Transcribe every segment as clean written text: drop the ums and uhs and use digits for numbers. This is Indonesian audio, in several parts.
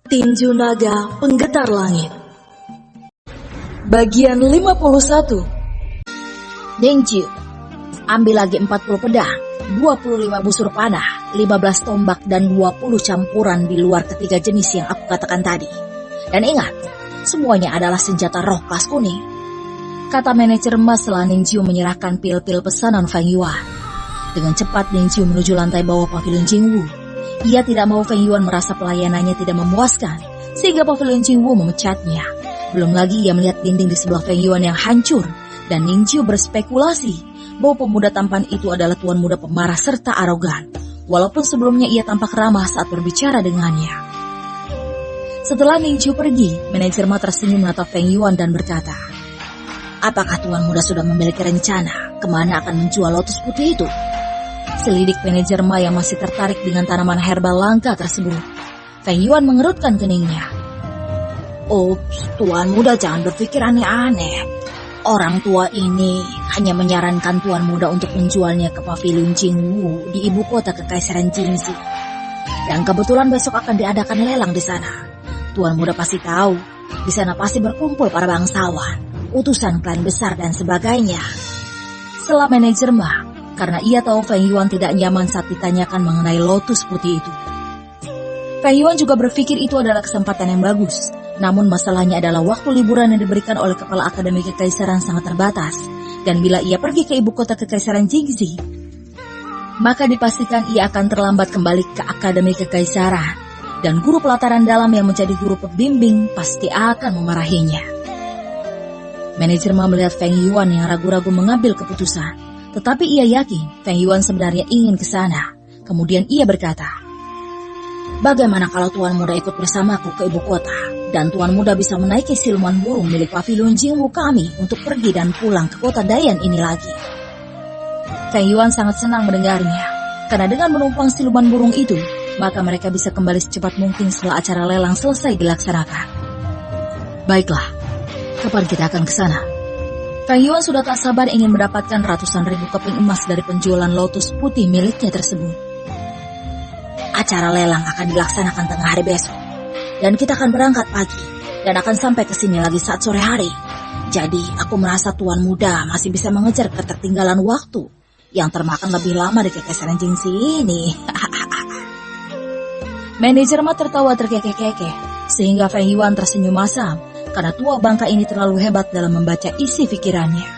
Tinju Naga Penggetar Langit. Bagian 51. Ningqiu, ambil lagi 40 pedang, 25 busur panah, 15 tombak dan 20 campuran di luar ketiga jenis yang aku katakan tadi. Dan ingat, semuanya adalah senjata roh kelas kuning, kata manajer emas setelah Ningqiu menyerahkan pil-pil pesanan Feng Yuan. Dengan cepat Ningqiu menuju lantai bawah pavilion Jingwu. Ia tidak mau Feng Yuan merasa pelayanannya tidak memuaskan, sehingga pavilion Jingwu memecatnya. Belum lagi ia melihat dinding di sebelah Feng Yuan yang hancur, dan Ningqiu berspekulasi bahwa pemuda tampan itu adalah tuan muda pemarah serta arogan, walaupun sebelumnya ia tampak ramah saat berbicara dengannya. Setelah Ningqiu pergi, manajer Ma tersenyum menatap Feng Yuan dan berkata, "Apakah tuan muda sudah memiliki rencana kemana akan menjual lotus putih itu?" Selidik manajer Ma yang masih tertarik dengan tanaman herbal langka tersebut. Feng Yuan mengerutkan keningnya. "Ups, tuan muda jangan berpikir aneh-aneh. Orang tua ini hanya menyarankan tuan muda untuk menjualnya ke pavilion Jingwu di ibu kota Kekaisaran Jingxi. Dan kebetulan besok akan diadakan lelang di sana. Tuan muda pasti tahu, di sana pasti berkumpul para bangsawan, utusan klan besar dan sebagainya." Setelah manajer Ma, karena ia tahu Feng Yuan tidak nyaman saat ditanyakan mengenai lotus putih itu. Feng Yuan juga berpikir itu adalah kesempatan yang bagus. Namun masalahnya adalah waktu liburan yang diberikan oleh Kepala Akademi Kekaisaran sangat terbatas. Dan bila ia pergi ke ibu kota Kekaisaran Jingxi, maka dipastikan ia akan terlambat kembali ke Akademi Kekaisaran. Dan guru pelataran dalam yang menjadi guru pembimbing pasti akan memarahinya. Manajer Ma melihat Feng Yuan yang ragu-ragu mengambil keputusan. Tetapi ia yakin Feng Yuan sebenarnya ingin ke sana. Kemudian ia berkata, "Bagaimana kalau tuan muda ikut bersamaku ke ibu kota, dan tuan muda bisa menaiki siluman burung milik pavilion Jingwu kami untuk pergi dan pulang ke kota Dayan ini lagi?" Feng Yuan sangat senang mendengarnya, karena dengan menumpang siluman burung itu, maka mereka bisa kembali secepat mungkin setelah acara lelang selesai dilaksanakan. "Baiklah, kapan kita akan ke sana?" Feng Yuan sudah tak sabar ingin mendapatkan ratusan ribu keping emas dari penjualan lotus putih miliknya tersebut. "Acara lelang akan dilaksanakan tengah hari besok, dan kita akan berangkat pagi, dan akan sampai ke sini lagi saat sore hari. Jadi aku merasa tuan muda masih bisa mengejar ketertinggalan waktu yang termakan lebih lama di Kekaisaran Jingxi ini." Manajer Ma tertawa terkekeh-kekeh, sehingga Feng Yuan tersenyum masam, karena tua bangka ini terlalu hebat dalam membaca isi pikirannya.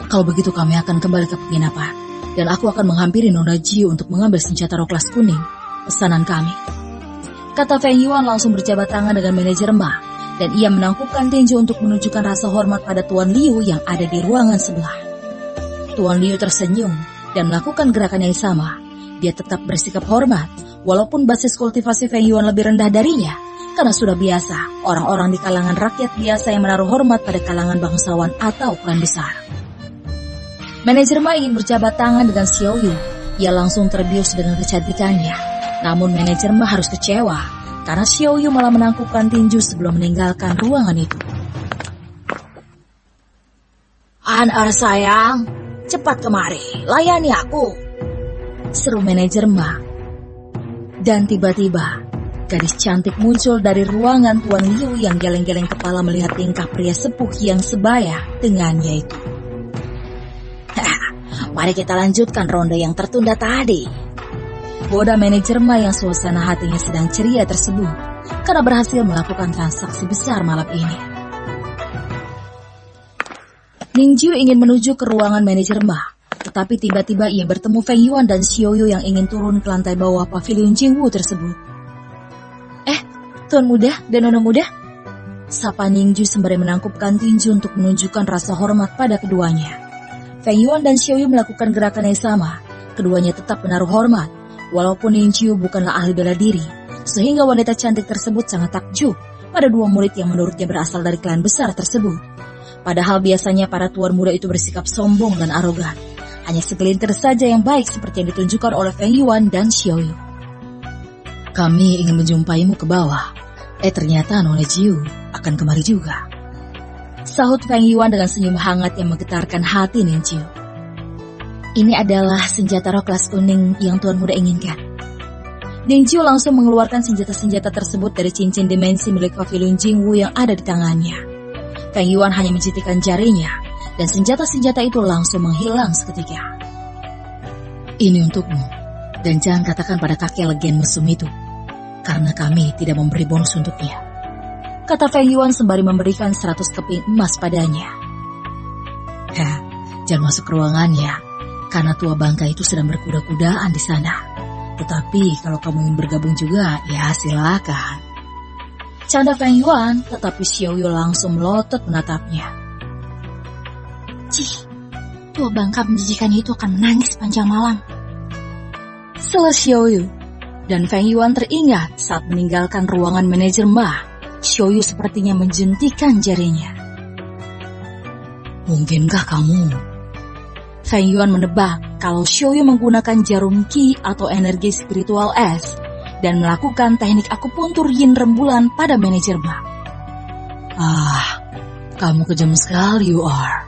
"Kalau begitu kami akan kembali ke penginapan, dan aku akan menghampiri Nona Jiu untuk mengambil senjata roh kelas kuning, pesanan kami," kata Feng Yuan langsung berjabat tangan dengan manajer Ma, dan ia menangkupkan tinju untuk menunjukkan rasa hormat pada Tuan Liu yang ada di ruangan sebelah. Tuan Liu tersenyum dan melakukan gerakan yang sama. Dia tetap bersikap hormat, walaupun basis kultivasi Feng Yuan lebih rendah darinya, karena sudah biasa orang-orang di kalangan rakyat biasa yang menaruh hormat pada kalangan bangsawan atau klan besar. Manajer Ma ingin berjabat tangan dengan Xiao Yu. Ia langsung terbius dengan kecantikannya. Namun manajer Ma harus kecewa, karena Xiao Yu malah menangkupkan tinju sebelum meninggalkan ruangan itu. "An-er sayang, cepat kemari, layani aku," seru manajer Ma. Dan tiba-tiba gadis cantik muncul dari ruangan Tuan Liu yang geleng-geleng kepala melihat tingkah pria sepuh yang sebaya dengannya itu. "Mari kita lanjutkan ronde yang tertunda tadi," boda manajer Ma yang suasana hatinya sedang ceria tersebut, karena berhasil melakukan transaksi besar malam ini. Ningqiu ingin menuju ke ruangan manajer Ma, tetapi tiba-tiba ia bertemu Feng Yuan dan Xiao Yu yang ingin turun ke lantai bawah pavilion Jingwu tersebut. "Tuan muda dan nona muda," sapa Ningqiu sembari menangkupkan tinju untuk menunjukkan rasa hormat pada keduanya. Feng Yuan dan Xiao Yu melakukan gerakan yang sama. Keduanya tetap menaruh hormat, walaupun Ningqiu bukanlah ahli bela diri, sehingga wanita cantik tersebut sangat takjub pada dua murid yang menurutnya berasal dari klan besar tersebut. Padahal biasanya para tuan muda itu bersikap sombong dan arogan. Hanya segelintir saja yang baik seperti yang ditunjukkan oleh Feng Yuan dan Xiao Yu. "Kami ingin menjumpaimu ke bawah. Ternyata Nona Jiu akan kemari juga," sahut Feng Yuan dengan senyum hangat yang menggetarkan hati Ningqiu. "Ini adalah senjata roh kelas kuning yang tuan muda inginkan." Ningjiu langsung mengeluarkan senjata-senjata tersebut dari cincin dimensi milik pavilion Jingwu yang ada di tangannya. Feng Yuan hanya menjentikan jarinya, dan senjata-senjata itu langsung menghilang seketika. Ini untukmu, dan jangan katakan pada kakek legen mesum itu, karena kami tidak memberi bonus untuknya, kata Feng Yuan sembari memberikan 100 keping emas padanya. Jangan masuk ke ruangannya, karena tua bangka itu sedang berkuda-kudaan di sana. Tetapi kalau kamu ingin bergabung juga, ya silakan. Canda Feng Yuan, tetapi Xiao Yu langsung melotot menatapnya. Cih, tua bangka menjijikan itu akan menangis panjang malam. Sela Xiao Yu, dan Feng Yuan teringat saat meninggalkan ruangan manajer Ma, Xiao Yu sepertinya menjentikan jarinya. Mungkinkah kamu? Feng Yuan menebak kalau Xiao Yu menggunakan jarum Qi atau energi spiritual es dan melakukan teknik akupuntur yin rembulan pada manajer Ma. Kamu kejam sekali, you are.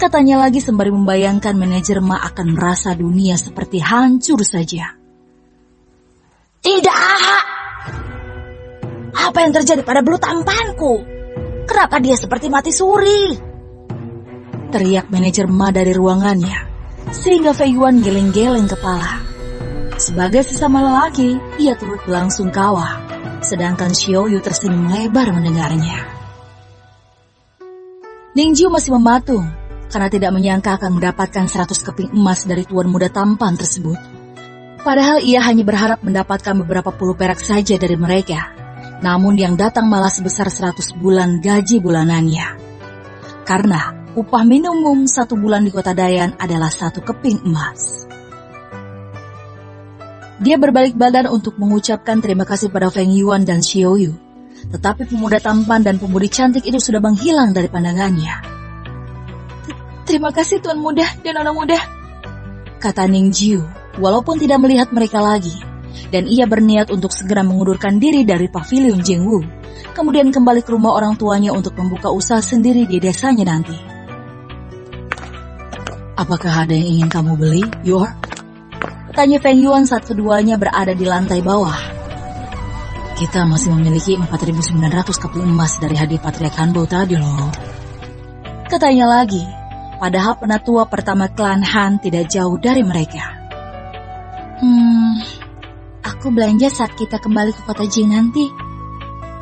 Katanya lagi sembari membayangkan manajer Ma akan merasa dunia seperti hancur saja. Tidak! Apa yang terjadi pada bulu tampanku? Kenapa dia seperti mati suri? Teriak manajer Ma dari ruangannya, sehingga Fei Yuan geleng-geleng kepala. Sebagai sesama lelaki, ia turut berlangsung kawah, sedangkan Xiao Yu tersenyum lebar mendengarnya. Ningjiu masih mematung, karena tidak menyangka akan mendapatkan 100 keping emas dari tuan muda tampan tersebut. Padahal ia hanya berharap mendapatkan beberapa puluh perak saja dari mereka, namun yang datang malah sebesar 100 bulan gaji bulanannya. Karena upah minimum 1 bulan di kota Dayan adalah 1 keping emas. Dia berbalik badan untuk mengucapkan terima kasih pada Feng Yuan dan Xiao Yu. Tetapi pemuda tampan dan pemudi cantik itu sudah menghilang dari pandangannya. Terima kasih tuan muda dan nona muda, kata Ningjiu, walaupun tidak melihat mereka lagi. Dan ia berniat untuk segera mengundurkan diri dari pavilion Jingwu, kemudian kembali ke rumah orang tuanya untuk membuka usaha sendiri di desanya nanti. Apakah ada yang ingin kamu beli, Yor? Tanya Feng Yuan saat keduanya berada di lantai bawah. Kita masih memiliki 4.900 keping emas dari hadiah Patriark Hanbo tadi loh. Katanya lagi, padahal penatua pertama klan Han tidak jauh dari mereka. Aku belanja saat kita kembali ke kota Jing nanti.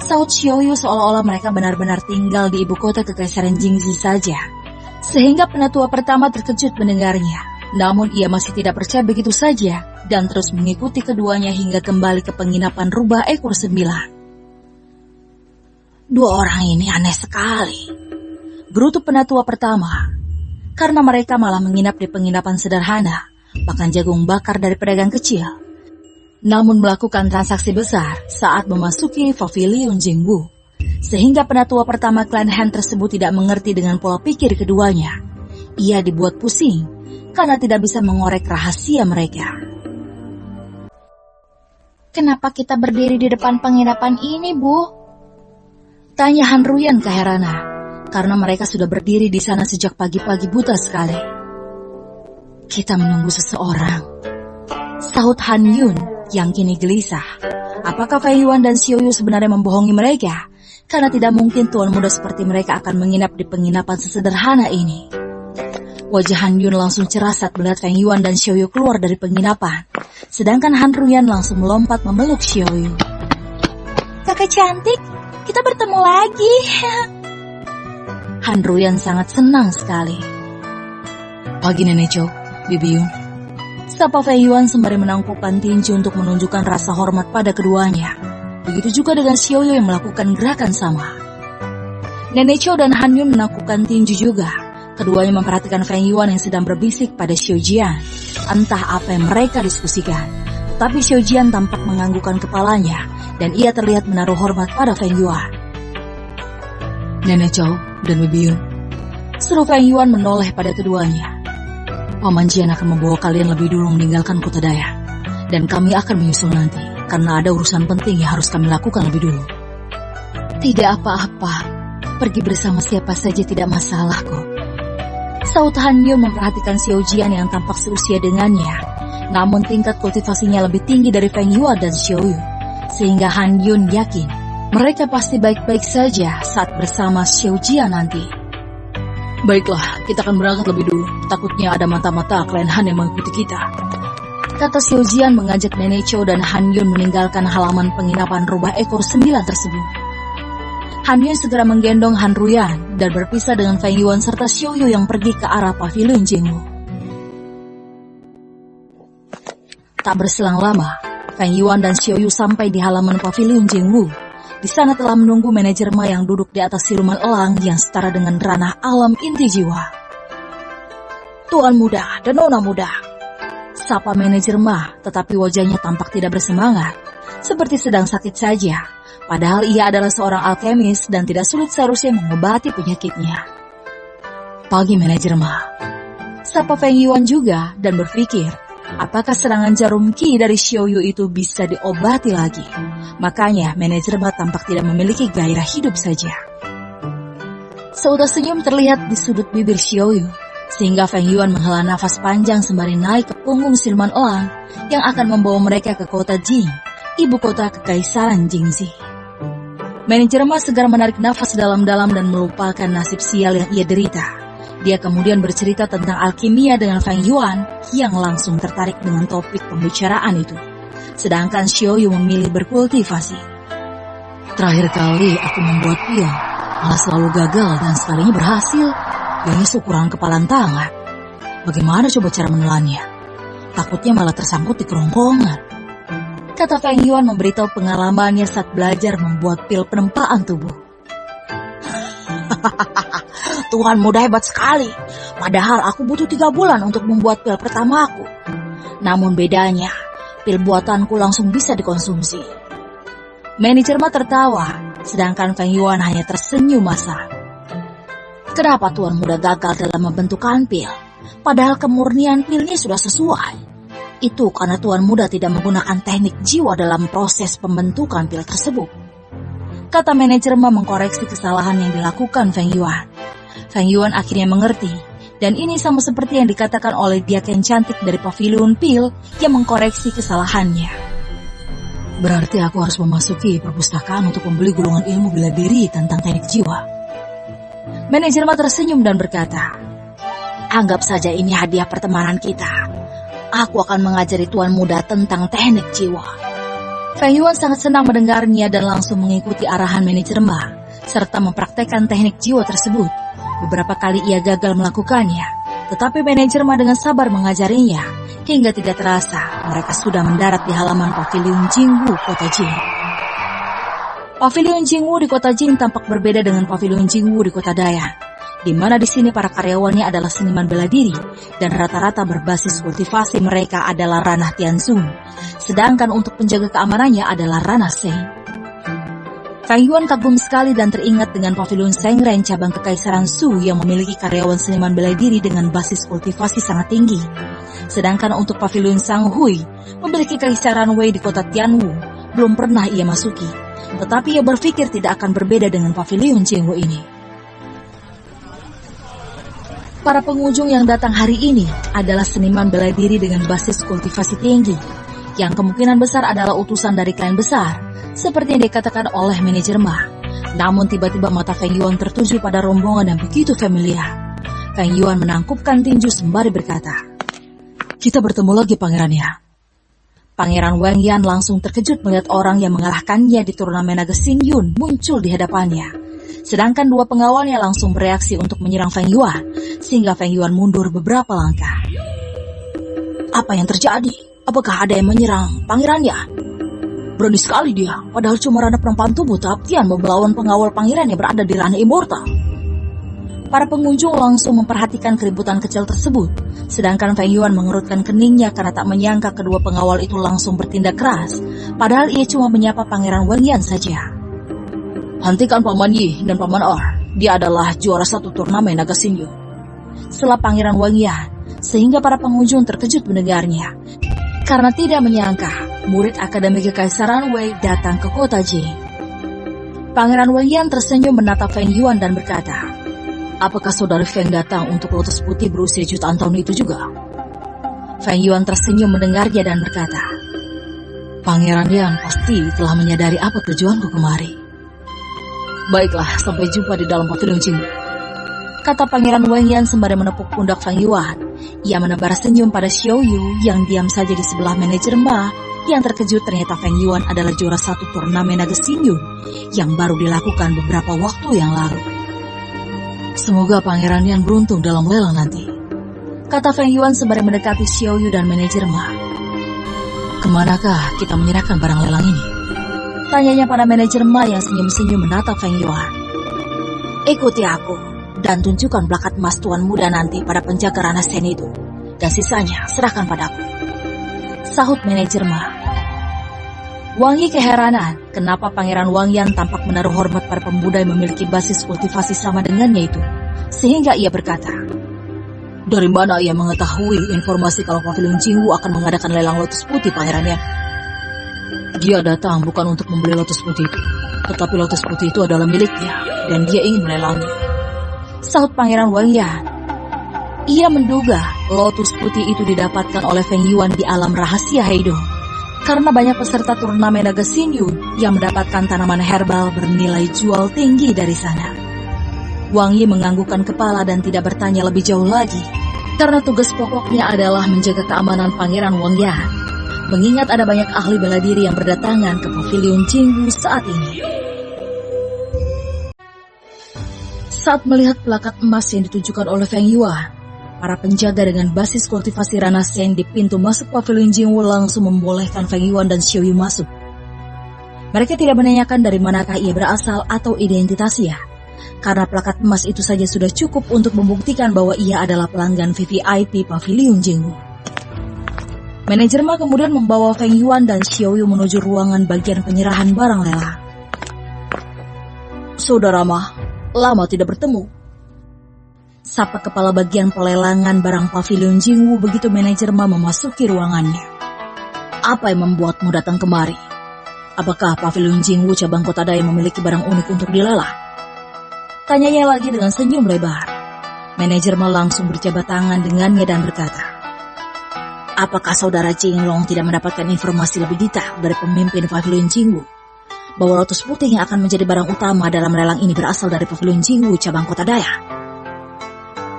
Saut Xiao Yu seolah-olah mereka benar-benar tinggal di ibu kota kekaisaran Jingzi saja. Sehingga penatua pertama terkejut mendengarnya. Namun ia masih tidak percaya begitu saja dan terus mengikuti keduanya hingga kembali ke penginapan rubah ekor 9. Dua orang ini aneh sekali, gerutu penatua pertama. Karena mereka malah menginap di penginapan sederhana, makan jagung bakar dari pedagang kecil. Namun melakukan transaksi besar saat memasuki pavilion Jingwu. Sehingga penatua pertama klan Han tersebut tidak mengerti dengan pola pikir keduanya. Ia dibuat pusing karena tidak bisa mengorek rahasia mereka. Kenapa kita berdiri di depan penginapan ini, Bu? Tanya Han Ruyan keherana, karena mereka sudah berdiri di sana sejak pagi-pagi buta sekali. Kita menunggu seseorang, sahut Han Yun yang kini gelisah. Apakah Fei Yuan dan Xiao Yu sebenarnya membohongi mereka? Karena tidak mungkin tuan muda seperti mereka akan menginap di penginapan sesederhana ini. Wajah Han Yun langsung cerah saat melihat Feng Yuan dan Xiao Yu keluar dari penginapan. Sedangkan Han Ruyan langsung melompat memeluk Xiao Yu. Kakak cantik, kita bertemu lagi. Han Ruyan sangat senang sekali. Pagi Nenek Chou, Bibi Yun. Sapa Fei Yuan sembari menangkupkan tinju untuk menunjukkan rasa hormat pada keduanya. Begitu juga dengan Xiao Yu yang melakukan gerakan sama. Nenek Chou dan Han Yun menangkupkan tinju juga. Keduanya memperhatikan Feng Yuan yang sedang berbisik pada Xiao Jian. Entah apa yang mereka diskusikan. Tapi Xiao Jian tampak menganggukkan kepalanya dan ia terlihat menaruh hormat pada Feng Yuan. Nenek Chou dan Bibi Yun, seru Feng Yuan menoleh pada keduanya. Paman Jian akan membawa kalian lebih dulu meninggalkan kota Daya. Dan kami akan menyusul nanti, karena ada urusan penting yang harus kami lakukan lebih dulu. Tidak apa-apa, pergi bersama siapa saja tidak masalah kok. Saut Han Yun memperhatikan Xiao Jian yang tampak seusia dengannya, Namun tingkat kultivasinya lebih tinggi dari Feng Yuan dan Xiaoyu, sehingga Han Yun yakin mereka pasti baik-baik saja saat bersama Xiao Jia nanti. Baiklah, kita akan berangkat lebih dulu. Takutnya ada mata-mata klien Han yang mengikuti kita. Kata Xiao Jian mengajak Nenek Chou dan Han Yun meninggalkan halaman penginapan rubah ekor 9 tersebut. Han Yun segera menggendong Han Ruyan dan berpisah dengan Feng Yuan serta Xiaoyu yang pergi ke arah pavilion Jingwu. Tak berselang lama, Feng Yuan dan Xiaoyu sampai di halaman pavilion Jingwu. Di sana telah menunggu manajer Ma yang duduk di atas siluman elang yang setara dengan ranah alam inti jiwa. Tuan muda dan nona muda, sapa manajer Ma, tetapi wajahnya tampak tidak bersemangat, seperti sedang sakit saja. Padahal ia adalah seorang alkemis dan tidak sulit seharusnya mengobati penyakitnya. Pagi manajer Ma, sapa Feng Yuan juga dan berpikir, apakah serangan jarum ki dari Xiaoyu itu bisa diobati lagi? Makanya manajer Ma tampak tidak memiliki gairah hidup saja. Seutas senyum terlihat di sudut bibir Xiaoyu, sehingga Feng Yuan menghela nafas panjang sembari naik ke punggung siluman elang yang akan membawa mereka ke kota Jing, ibu kota kekaisaran Jingxi. Manajer Ma segera menarik nafas dalam-dalam dan melupakan nasib sial yang ia derita. Dia kemudian bercerita tentang alkimia dengan Feng Yuan yang langsung tertarik dengan topik pembicaraan itu. Sedangkan Xiaoyu memilih berkultivasi. Terakhir kali aku membuat pil, malah selalu gagal dan sekalinya berhasil. Kayaknya syukuran kepalan tangan. Bagaimana coba cara menelannya? Takutnya malah tersangkut di kerongkongan. Kata Feng Yuan memberitahu pengalamannya saat belajar membuat pil penempaan tubuh. Tuhan muda hebat sekali. Padahal aku butuh 3 bulan untuk membuat pil pertamaku. Namun bedanya, pil buatanku langsung bisa dikonsumsi. Manajer Ma tertawa, sedangkan Feng Yuan hanya tersenyum masam. Kenapa tuan muda gagal dalam membentukkan pil? Padahal kemurnian pilnya sudah sesuai. Itu karena tuan muda tidak menggunakan teknik jiwa dalam proses pembentukan pil tersebut. Kata manajer Ma mengkoreksi kesalahan yang dilakukan Feng Yuan. Feng Yuan akhirnya mengerti, dan ini sama seperti yang dikatakan oleh dia yang cantik dari pavilion pil yang mengkoreksi kesalahannya. Berarti aku harus memasuki perpustakaan untuk membeli gulungan ilmu bela diri tentang teknik jiwa. Manajer Ma tersenyum dan berkata, anggap saja ini hadiah pertemanan kita. Aku akan mengajari tuan muda tentang teknik jiwa. Feng Yuan sangat senang mendengarnya dan langsung mengikuti arahan manajer Ma, serta mempraktekkan teknik jiwa tersebut. Beberapa kali ia gagal melakukannya, tetapi manajer Ma dengan sabar mengajarinya, hingga tidak terasa mereka sudah mendarat di halaman pavilion Jingwu, kota Jing. Pavilion Jingwu di kota Jing tampak berbeda dengan pavilion Jingwu di kota Dayan, di mana di sini para karyawannya adalah seniman bela diri dan rata-rata berbasis kultivasi mereka adalah ranah Tianzun, sedangkan untuk penjaga keamanannya adalah ranah Seng. Feng Yuan kagum sekali dan teringat dengan pavilion Sengren cabang kekaisaran Su yang memiliki karyawan seniman bela diri dengan basis kultivasi sangat tinggi. Sedangkan untuk pavilion Sanghui memiliki kekaisaran Wei di kota Tianwu belum pernah ia masuki. Tetapi ia berpikir tidak akan berbeda dengan pavilion Jingwu ini. Para pengunjung yang datang hari ini adalah seniman bela diri dengan basis kultivasi tinggi, yang kemungkinan besar adalah utusan dari klan besar, seperti yang dikatakan oleh manajer Ma. Namun tiba-tiba mata Feng Yuan tertuju pada rombongan yang begitu familiar. Feng Yuan menangkupkan tinju sembari berkata, kita bertemu lagi pangerannya. Pangeran Wang Yan langsung terkejut melihat orang yang mengalahkannya di turnamen naga Xing Yun muncul di hadapannya. Sedangkan 2 pengawalnya langsung bereaksi untuk menyerang Feng Yuan, sehingga Feng Yuan mundur beberapa langkah. Apa yang terjadi? Apakah ada yang menyerang pangerannya? Berani sekali dia, padahal cuma ranah perempuan tubuh, tapi mau melawan pengawal pangeran yang berada di ranah immortal. Para pengunjung langsung memperhatikan keributan kecil tersebut, sedangkan Feng Yuan mengerutkan keningnya karena tak menyangka kedua pengawal itu langsung bertindak keras, padahal ia cuma menyapa Pangeran Wang Yan saja. Hentikan Paman Yi dan Paman Or, dia adalah juara 1 turnamen naga Xing Yun. Setelah Pangeran Wang Yan, sehingga para pengunjung terkejut mendengarnya, karena tidak menyangka murid Akademi Kekaisaran Wei datang ke kota Jing. Pangeran Wang Yan tersenyum menatap Feng Yuan dan berkata, apakah saudari Feng datang untuk lotus putih berusia jutaan tahun itu juga? Feng Yuan tersenyum mendengarnya dan berkata, "Pangeran Yan pasti telah menyadari apa tujuanku kemari. Baiklah, sampai jumpa di dalam pavilion Jingwu," kata Pangeran Wang Yan sembari menepuk pundak Feng Yuan. Ia menebar senyum pada Xiao Yu yang diam saja di sebelah manajer Ma, yang terkejut ternyata Feng Yuan adalah juara 1 turnamen naga Xingyu yang baru dilakukan beberapa waktu yang lalu. "Semoga Pangeran Yan beruntung dalam lelang nanti," kata Feng Yuan sembari mendekati Xiao Yu dan manajer Ma. "Kemanakah kita menyerahkan barang lelang ini?" tanyanya pada manajer Ma yang senyum-senyum menatap Feng Yuan. Ikuti aku dan tunjukkan plakat emas tuan muda nanti pada penjaga ranah Sen itu, dan sisanya serahkan padaku, sahut manajer Ma. Wang Yi keheranan kenapa Pangeran Wang Yan tampak menaruh hormat pada pemuda yang memiliki basis kultivasi sama dengannya itu, sehingga ia berkata, "Dari mana ia mengetahui informasi kalau pavilion Jingwu akan mengadakan lelang lotus putih, Pangeran Yan?" "Dia datang bukan untuk membeli lotus putih itu, tetapi lotus putih itu adalah miliknya dan dia ingin melelangnya," sahut Pangeran Wang Yan. Ia menduga lotus putih itu didapatkan oleh Feng Yuan di alam rahasia Heido, karena banyak peserta turnamen naga Xingyu yang mendapatkan tanaman herbal bernilai jual tinggi dari sana. Wang Yi menganggukkan kepala dan tidak bertanya lebih jauh lagi, karena tugas pokoknya adalah menjaga keamanan Pangeran Wang Yan, mengingat ada banyak ahli bela diri yang berdatangan ke pavilion Jingwu saat ini. Saat melihat plakat emas yang ditunjukkan oleh Feng Yuan, para penjaga dengan basis kultivasi ranah Sen di pintu masuk pavilion Jingwu langsung membolehkan Feng Yuan dan Xiao Yu masuk. Mereka tidak menanyakan dari manakah ia berasal atau identitasnya, karena plakat emas itu saja sudah cukup untuk membuktikan bahwa ia adalah pelanggan VVIP pavilion Jingwu. Manajer Ma kemudian membawa Feng Yuan dan Xiao Yu menuju ruangan bagian penyerahan barang lelang. "Saudara Ma, lama tidak bertemu," sapa kepala bagian pelelangan barang pavilion Jingwu begitu manajer Ma memasuki ruangannya. "Apa yang membuatmu datang kemari? Apakah pavilion Jingwu cabang Kota Daya memiliki barang unik untuk dilelang?" tanyanya lagi dengan senyum lebar. Manajer Ma langsung berjabat tangan dengannya dan berkata, Apakah saudara Jinglong tidak mendapatkan informasi lebih detail dari pemimpin pavilion Jingwu bahwa lotus putih yang akan menjadi barang utama dalam lelang ini berasal dari pavilion Jingwu cabang Kota Daya?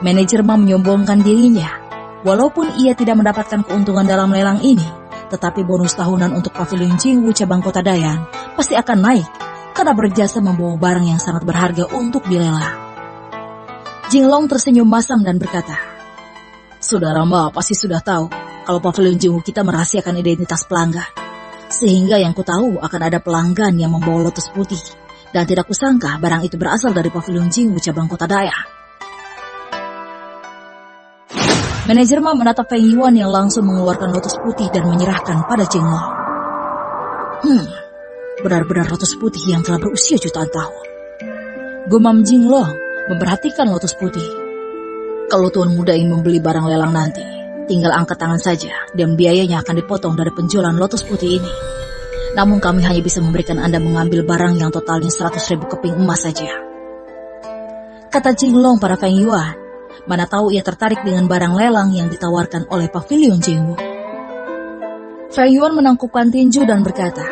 Manajer Ma menyombongkan dirinya. Walaupun ia tidak mendapatkan keuntungan dalam lelang ini, tetapi bonus tahunan untuk pavilion Jingwu cabang Kota Dayan pasti akan naik karena berjasa membawa barang yang sangat berharga untuk dilelang. Jinglong tersenyum masam dan berkata, "Saudara Ma pasti sudah tahu kalau pavilion Jingwu kita merahasiakan identitas pelanggan, sehingga yang ku tahu akan ada pelanggan yang membawa lotus putih, dan tidak kusangka barang itu berasal dari pavilion Jingwu cabang Kota Daya." Manajer Ma menatap Feng Yuan yang langsung mengeluarkan lotus putih dan menyerahkan pada Jinglong. Benar-benar lotus putih yang telah berusia jutaan tahun. Gumam Jinglong memperhatikan lotus putih. "Kalau tuan muda ingin membeli barang lelang nanti, tinggal angkat tangan saja dan biayanya akan dipotong dari penjualan lotus putih ini. Namun kami hanya bisa memberikan Anda mengambil barang yang totalnya 100.000 keping emas saja," kata Jinglong pada Feng Yuan. Mana tahu ia tertarik dengan barang lelang yang ditawarkan oleh pavilion Jingwu. Feng Yuan menangkupkan tinju dan berkata,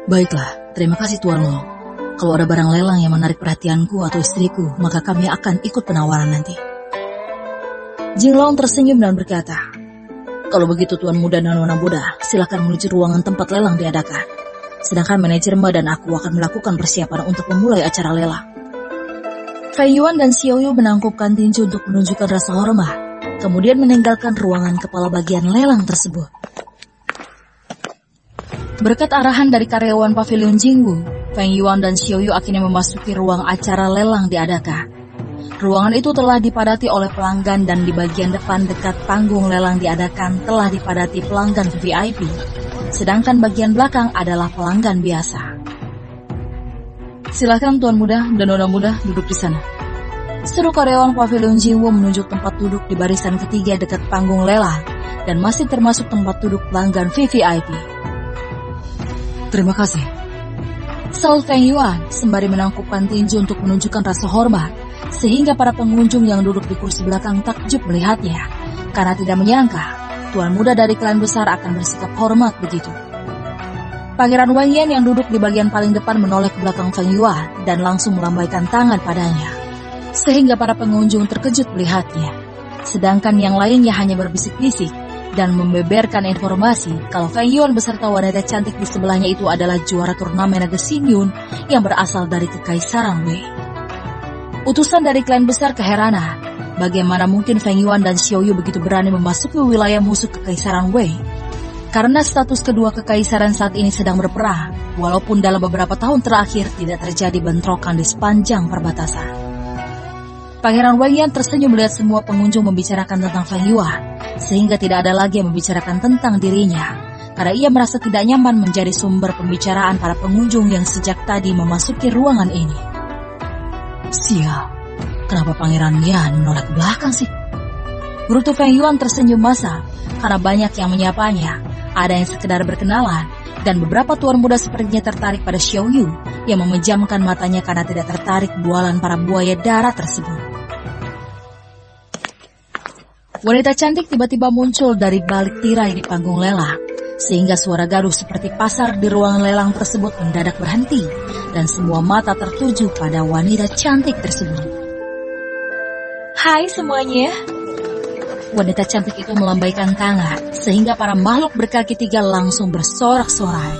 "Baiklah, terima kasih Tuan Long. Kalau ada barang lelang yang menarik perhatianku atau istriku, maka kami akan ikut penawaran nanti." Jinglong tersenyum dan berkata, "Kalau begitu Tuan Muda dan Nona Muda, silakan menuju ruangan tempat lelang diadakan. Sedangkan manajer Ma dan aku akan melakukan persiapan untuk memulai acara lelang." Feng Yuan dan Xiao Yu menangkupkan tinju untuk menunjukkan rasa hormat, kemudian meninggalkan ruangan kepala bagian lelang tersebut. Berkat arahan dari karyawan pavilion Jingwu, Feng Yuan dan Xiao Yu akhirnya memasuki ruang acara lelang diadakan. Ruangan itu telah dipadati oleh pelanggan dan di bagian depan dekat panggung lelang diadakan telah dipadati pelanggan VIP, sedangkan bagian belakang adalah pelanggan biasa. "Silakan Tuan Muda dan Nona Muda duduk di sana," seru karyawan pavilion Jingwu menunjuk tempat duduk di barisan ketiga dekat panggung lelang dan masih termasuk tempat duduk pelanggan VVIP. "Terima kasih," sahut Feng Yuan sembari menangkupkan tinju untuk menunjukkan rasa hormat, sehingga para pengunjung yang duduk di kursi belakang takjub melihatnya karena tidak menyangka tuan muda dari klan besar akan bersikap hormat begitu. Pangeran Wang Yan yang duduk di bagian paling depan menoleh ke belakang Feng Yuan dan langsung melambaikan tangan padanya, sehingga para pengunjung terkejut melihatnya. Sedangkan yang lainnya hanya berbisik-bisik dan membeberkan informasi kalau Feng Yuan beserta wanita cantik di sebelahnya itu adalah juara turnamen naga Xingyun yang berasal dari Kekaisaran Wei. Utusan dari klan besar keheranan, bagaimana mungkin Feng Yuan dan Xiao Yu begitu berani memasuki wilayah musuh Kekaisaran Wei? Karena status kedua kekaisaran saat ini sedang berperang, walaupun dalam beberapa tahun terakhir tidak terjadi bentrokan di sepanjang perbatasan. Pangeran Wang Yan tersenyum melihat semua pengunjung membicarakan tentang Feng Yuan, sehingga tidak ada lagi yang membicarakan tentang dirinya, karena ia merasa tidak nyaman menjadi sumber pembicaraan para pengunjung yang sejak tadi memasuki ruangan ini. Sial, kenapa Pangeran Yan menoleh ke belakang sih? Bruto Feng Yuan tersenyum masa, karena banyak yang menyapanya. Ada yang sekedar berkenalan, dan beberapa tuan muda sepertinya tertarik pada Xiao Yu yang memejamkan matanya karena tidak tertarik bualan para buaya darat tersebut. Wanita cantik tiba-tiba muncul dari balik tirai di panggung lelang, sehingga suara gaduh seperti pasar di ruangan lelang tersebut mendadak berhenti, dan semua mata tertuju pada wanita cantik tersebut. Hai semuanya. Wanita cantik itu melambaikan tangan, sehingga para makhluk berkaki tiga langsung bersorak-sorai.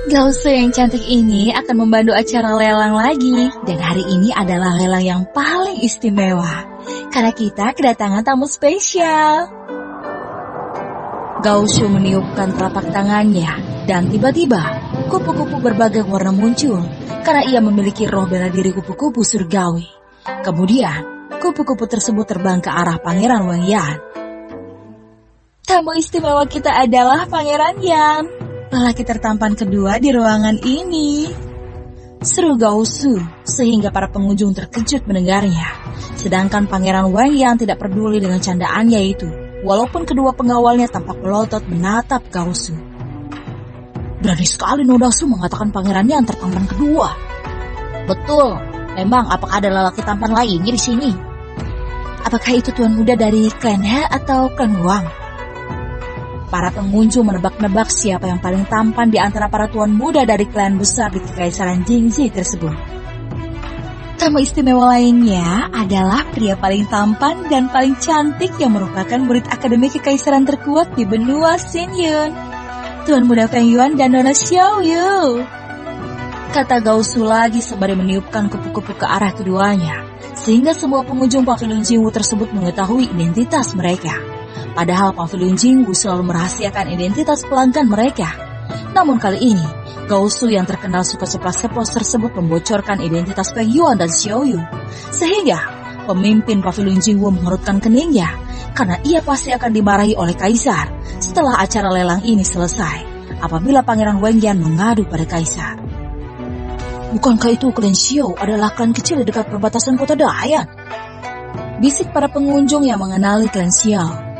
Gausu yang cantik ini akan membantu acara lelang lagi. Dan hari ini adalah lelang yang paling istimewa, karena kita kedatangan tamu spesial. Gaoshu meniupkan telapak tangannya, dan tiba-tiba kupu-kupu berbagai warna muncul, karena ia memiliki roh bela diri kupu-kupu surgawi. Kemudian, kupu-kupu tersebut terbang ke arah Pangeran Wang Yan. Tamu istimewa kita adalah Pangeran Yan, lelaki tertampan kedua di ruangan ini. Seru Gaoshu, sehingga para pengunjung terkejut mendengarnya. Sedangkan Pangeran Wang Yan tidak peduli dengan candaannya itu, walaupun kedua pengawalnya tampak melotot menatap Gaoshu. Berani sekali Nodasu mengatakan Pangeran Yan tertampan kedua. Betul, memang apakah ada lelaki tampan lainnya di sini? Apakah itu tuan muda dari klan He atau klan Wang? Para pengunjung menebak-nebak siapa yang paling tampan di antara para tuan muda dari klan besar di Kekaisaran Jingxi tersebut. Tamu istimewa lainnya adalah pria paling tampan dan paling cantik yang merupakan murid akademi kekaisaran terkuat di benua Xingyun, Tuan Muda Feng Yuan dan Nona Xiao Yu, kata Gaoshu lagi sembari meniupkan kupu-kupu ke arah keduanya, sehingga semua pengunjung pavilion Jingwu tersebut mengetahui identitas mereka. Padahal pavilion Jingwu selalu merahasiakan identitas pelanggan mereka. Namun kali ini, Gaoshu yang terkenal suka ceplas-ceplos tersebut membocorkan identitas Feng Yuan dan Xiao Yu, sehingga pemimpin pavilion Jingwu mengerutkan keningnya, karena ia pasti akan dimarahi oleh kaisar setelah acara lelang ini selesai, apabila Pangeran Wang Yan mengadu pada kaisar. Bukankah itu klan Xiao adalah klan kecil di dekat perbatasan kota Dayan? Bisik para pengunjung yang mengenali klan Xiao.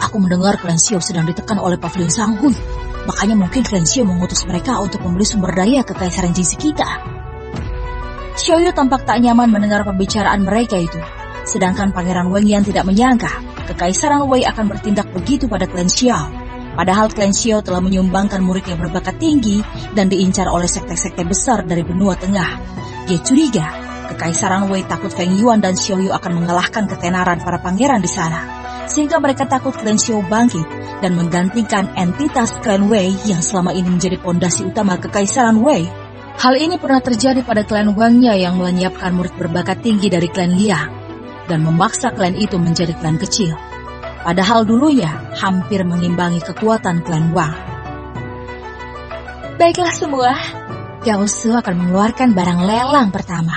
Aku mendengar klan Xiao sedang ditekan oleh pavilion Sanghui. Makanya mungkin klan Xiao mengutus mereka untuk membeli sumber daya kekaisaran Jingxi kita. Xiao Yu tampak tak nyaman mendengar pembicaraan mereka itu. Sedangkan Pangeran Wang Yan tidak menyangka Kekaisaran Wei akan bertindak begitu pada klan Xiao. Padahal klan Xiao telah menyumbangkan murid yang berbakat tinggi dan diincar oleh sekte-sekte besar dari benua tengah. Dia curiga Kekaisaran Wei takut Feng Yuan dan Xiao Yu akan mengalahkan ketenaran para pangeran di sana, sehingga mereka takut klan Xiao bangkit dan menggantikan entitas klan Wei yang selama ini menjadi pondasi utama Kekaisaran Wei. Hal ini pernah terjadi pada klan Wangnya yang menyiapkan murid berbakat tinggi dari klan Liang dan memaksa klan itu menjadi klan kecil. Padahal dulunya hampir mengimbangi kekuatan klan Wang. Baiklah semua, Gaoshu akan mengeluarkan barang lelang pertama.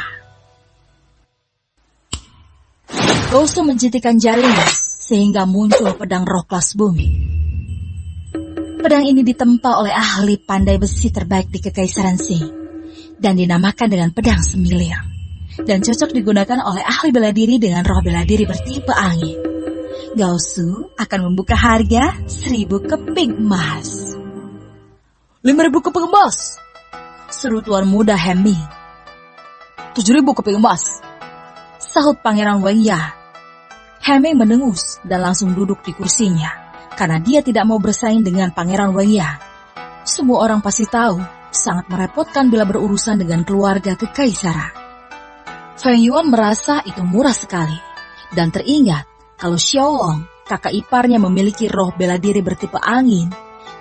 Gaoshu menjentikan jarinya sehingga muncul pedang roh kelas bumi. Pedang ini ditempa oleh ahli pandai besi terbaik di Kekaisaran Qing dan dinamakan dengan pedang semilir, dan cocok digunakan oleh ahli bela diri dengan roh bela diri bertipe angin. Gaoshu akan membuka harga 1.000 keping emas. 5.000 keping emas, seru tuan muda Hemi. 7.000 keping emas, sahut Pangeran Wang Ya. Hemi mendengus dan langsung duduk di kursinya, karena dia tidak mau bersaing dengan Pangeran Wengya. Semua orang pasti tahu, sangat merepotkan bila berurusan dengan keluarga kekaisaran. Feng Yuan merasa itu murah sekali, dan teringat kalau Xiaolong, kakak iparnya, memiliki roh bela diri bertipe angin,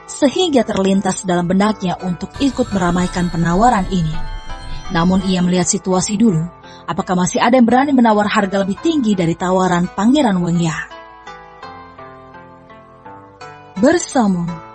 sehingga terlintas dalam benaknya untuk ikut meramaikan penawaran ini. Namun ia melihat situasi dulu, apakah masih ada yang berani menawar harga lebih tinggi dari tawaran Pangeran Wengya. Bersambung.